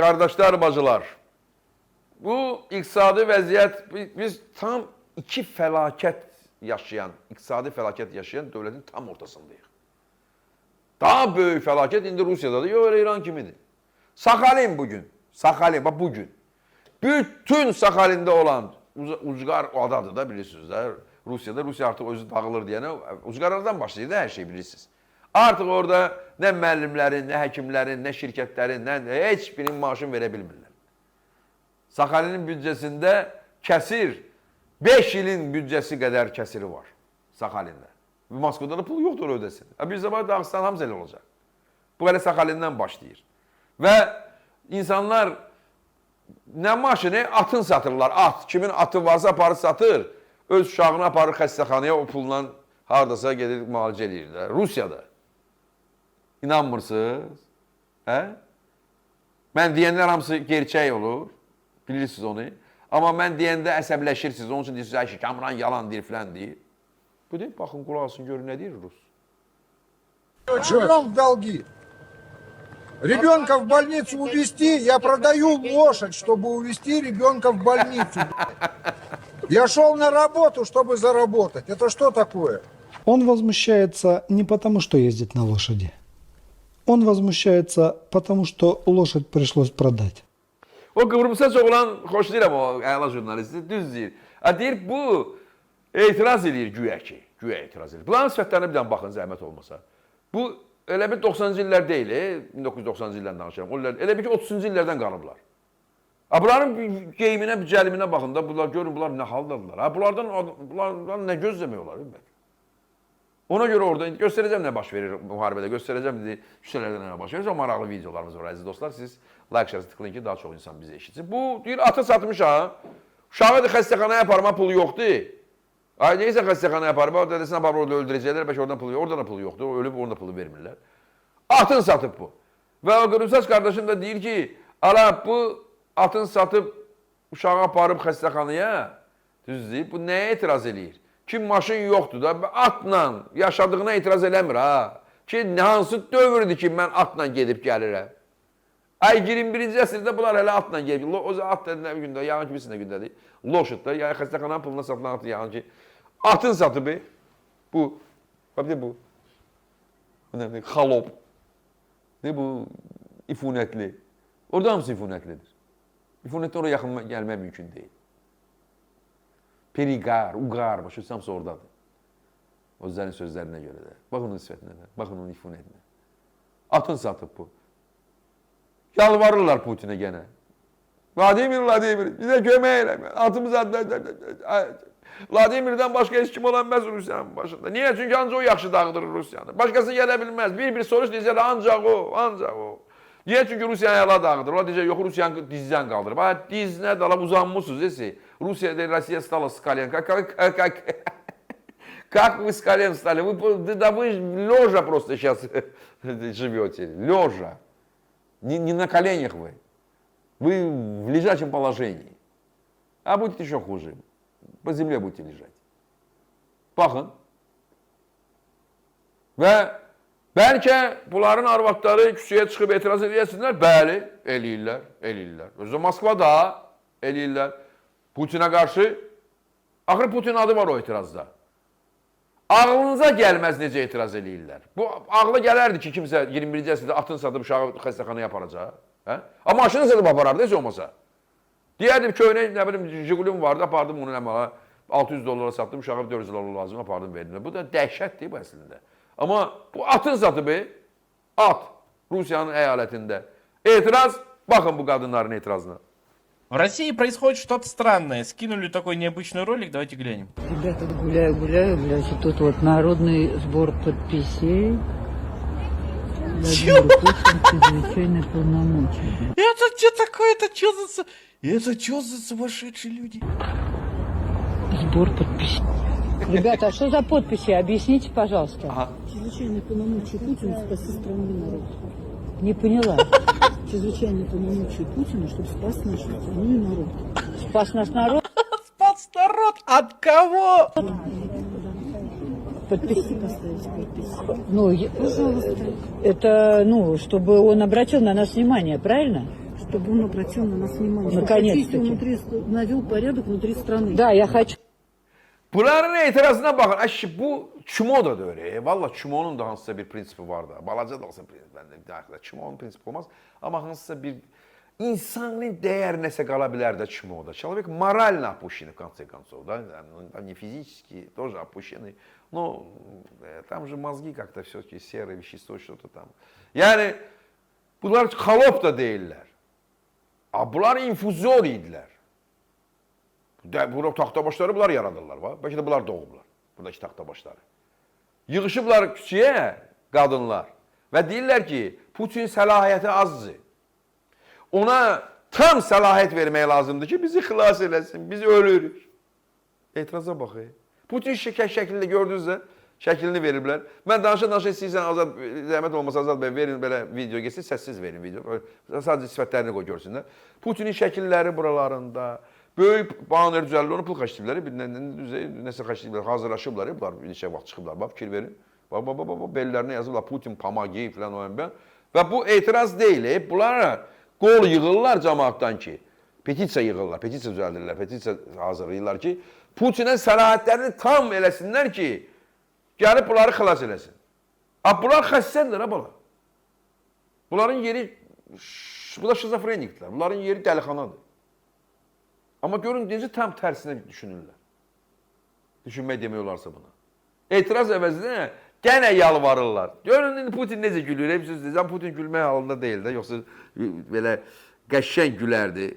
Kardeşler, bacılar, bu iqtisadi vəziyyət, biz tam iki fəlakət yaşayan, iqtisadi fəlakət yaşayan dövlətin tam ortasındayıq. Daha böyük fəlakət indi Rusiyadadır, yox elə İran kimidir. Sakhalin bugün, Sakhalin, bax bugün. Bütün Sakhalində olan ucqar o adadır da, bilirsiniz də. Rusiya artıq özü dağılır deyənə, ucqarlardan başlayır da hər şey, bilirsiniz. Artıq orada nə müəllimlərin, nə həkimlərin, nə şirkətlərin, heç birinin maaşını verə bilmirlər. Sakhalinin büdcəsində kəsir, 5 ilin büdcəsi qədər kəsiri var Sakhalində. Moskvada da pul yoxdur ödəsin. Bir zaman Dağıstan hamısı elə olacaq. Bu elə Sakhalindən başlayır. Və insanlar nə maşını, atın satırlar, at. Kimin atı varsa aparır satır, öz uşağını aparır xəstəxanaya, o pulla haradasa gedir, müalicə edirlər. Rusiyada. İnanmırsınız? Hə? Mən deyənlər hamısı gerçək olur. Bilirsiniz onu. Amma mən deyəndə əsəbləşirsiniz. Onun üçün deyirsiniz, ki, Kamran yalan deyir, filan deyir. Bu deyil, baxın, qulaq asın, görün nə deyir Rus. В долги. Ребенка в больницу увезти, я продаю лошадь, чтобы увезти ребенка в больницу. Я шел на работу, чтобы заработать. Это что такое? Он возмущается не потому, что ездит на лошади. Он возмущается потому, что лошадь пришлось продать. O Kıbrıs'a çok olan, xoşlayıram o əla jurnalisti, düz deyir. Deyir, bu etiraz edir güya ki, güya etiraz edir. Bunların sifətlərinə bir dənə baxın, zəhmət olmasa. Bu elə bir 90-cı illər deyil, 1990-cı illərdən danışıram. Elə bir ki 30-cu illərdən qalıblar. Bunların geyiminə, cəliminə baxın da, bunlar görün, bunlar nə haldadırlar. Bunlardan nə gözləmək olar? Ona görə orada göstərəcəm nə baş verir müharibədə, göstərəcəm küçələrdə nə baş verir. O maraqlı videolarımız var, əziz dostlar. Siz like şərəsi tıklayın ki, daha çox insan bizi eşitsin. Bu, deyir, atı satmış ha. Uşağı da xəstəxanaya aparma pulu yoxdur. Ay, neysə xəstəxanaya aparma, dədəsini aparma, orada öldürəcəklər, bəlkə oradan pulu yoxdur. Oradan da pulu yoxdur, ölüb orada pulu vermirlər. Atın satıb bu. Və o Qırımsaç qardaşım da deyir ki, ala bu atın satıb uşağı aparıb xəstəxanaya, düz deyib, bu nəyə etiraz eləyir? Ki, maşın yoxdur da, atla yaşadığına etiraz eləmir ha. Ki, hansı dövrdür ki, mən atla gedib gəlirəm. Ay, 21-ci əsrdə bunlar hələ atla gedib. O at dedilər bir gündə, yağın kimisində gündədir. Loşud da, yəni xəstəxananın puluna satılan atı yağın ki, atın satıbı, bu, bu, xalop, bu, ifunətli. Orada hamısı ifunətlidir. İfunətli oraya yaxın gəlmək mümkün deyil. Periqar, uqar, başa hamısı oradadır. Özlərinin sözlərinə görə də. Baxın onun sifətinə də, baxın onun ifunətinə. Atın satıb bu. Yalvarırlar Putin'e gene. Vladimir, bize kömək eləmə. Atımız Vladimir'den başka heç kim olanmaz Rusiyanın başında. Niye? Çünkü ancaq o yaxşı dağıdırır Rusiyanı. Başkası gələ bilməz. Bir soruş deyəcək, ancaq o. Niye? Çünkü Rusiyanı əla dağıdırır. O deyəcək, yox, Rusiyanı dizdən qaldırır. Diz nə dala uzanmışsınız, Rusiyada Россия стала с колен. Как вы с колен стали? Вы лежа просто сейчас живете. Лежа. Не на коленях вы. Вы в лежачем положении. А будет еще хуже. По земле будете лежать. Baxın. Və bəlkə bunların arvadları küçəyə çıxıb etiraz edəsinlər. Bəli, eləyirlər. Özü Moskvada eləyirlər. Putinə qarşı. Axır Putin adı var o etirazda. Ağlınıza gəlməz necə etiraz eləyirlər. Bu ağla gələrdi ki, kimsə 21-ci əsrdə atın satıb uşağı xəstəxanaya aparacaq. Amma maşını satıb aparardı, heç olmasa. Deyərdim, köynə, nə bilim, Jigulim vardı, apardım onu əmələ, $600 satdım, uşağı $400 lazım, apardım, verdim. Bu da dəhşətdir bu əslində. Amma bu atın satıbı, at, Rusiyanın əyalətində. Etiraz, baxın bu qadınların etirazına. В России происходит что-то странное. Скинули такой необычный ролик, давайте глянем. Ребята, гуляю, значит, тут вот народный сбор подписей. Владимир Путин, чрезвычайные полномочия. Это что такое? Это что за сумасшедшие люди? Сбор подписей. Ребята, а что за подписи? Объясните, пожалуйста. Чрезвычайные полномочия Путина спасти страну и народ. Не поняла. Чрезвычайные полномочия Путина, чтобы спас нашу страну и народ. Спас наш народ? Спас народ от кого? Подписи. Поставить подпись. Ну, Пожалуйста. это, чтобы он обратил на нас внимание, правильно? чтобы он обратил на нас внимание. Что Наконец-таки. очистил внутри, навел порядок внутри страны. Да, я хочу. Bunların etirazına baxın. Əşi, bu Çimoda da öyle. Valla Çimo'nun da hansısa bir prinsipi var da. Balaca da olsa prinsipi. Ben de daxildə Çimo'nun prinsipi olmaz. Amma hansısa bir insanın değer nəsə qala bilər də Çimo'da. Человек морально опущенный, в конце концов. Да? Не физически, тоже опущенный. Но там же мозги как-то все-таки серое вещество, что-то там. Yani bunlar xalop da deyirlər. Bunlar infuzor idilər. Bu taxtabaşları bunlar yaradırlar. Bəlkə də bunlar doğublar. Buradakı taxtabaşları. Yığışıblar küçüyə qadınlar və deyirlər ki, Putin səlahiyyəti azdır. Ona tam səlahiyyət vermək lazımdır ki, bizi xilas eləsin, biz ölürük. Etiraza bax. Putin şəkildə gördünüzsə, şəklini veriblər. Mən danışa-danışa istəyirsən, Azad, zəhmət olmasa Azad bəy, verin belə video geçsin, səssiz verin video. Sadəcə sifətlərini qoy görsünlər. Putinin şəkilləri buralarında, böyük baner düzəldir, onu pul xərcləyiblər, nəsə xərcləyiblər, hazırlaşıblar, bunlar bir neçə vaxt çıxıblar, fikir verin. Bellərinə yazıblar, Putin pamagiy filan o ən. Və bu etiraz deyil, bunlar qol yığırlar cəmaatdan ki, petisiya yığırlar, petisiya düzəldirlər, petisiya hazırlayırlar ki, Putinə səlahiyyətlərini tam eləsinlər ki, gəlib bunları xilas eləsin. Bunlar xəssədirlər, bunlar. Bunların yeri, bu da şizofrenikdirlər, bunların yeri dəlixanadır. Amma görün, necə tam tərsinə düşünürlər. Düşünmək demək olarsa buna. Etiraz əvəzinə gənə yalvarırlar. Görün, Putin necə gülür, hep söz deyəcəm, Putin gülmək halında deyil də, yoxsa belə qəşşən gülərdi.